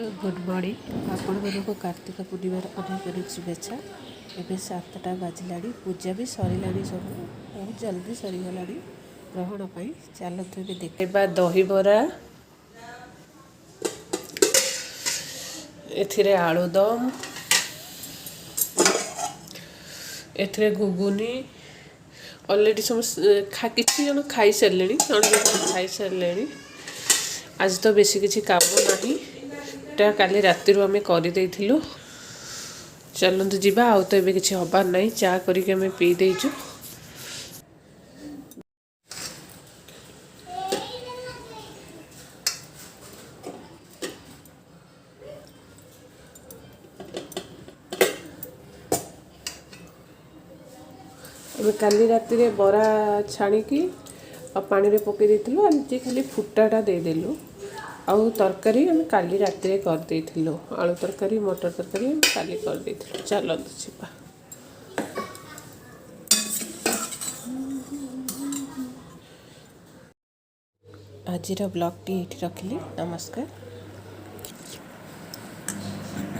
Good morning आपण मानक कार्तिक पूर्णिमार अनेक अनेक शुभेच्छा। एवं 7टा बाजिला पूजा भी सरला सब बहुत जल्दी सरीगला ग्रहण पर चलते भी देखा दहीबरा एथिरे आलुदम एथिरे घुगुनी अलरेडी समस्त किसी जन खाई सारे खाई सारे। आज तो बेसी किसी काम नहीं काली राति आम कर चलते जीवा आउ तो ये किसी हबार ना चा करके आम पी देचु। काली राति बरा छाणिकी पानी रे पकई देलु आज खाली फुटाटा देदेलु आउ तरकारी आम काली राति करदेलु आलू तरकारी मटर तरकारी आम काली करदेलु। चलते जीवा। आज ब्लॉग टी रखिली। नमस्कार।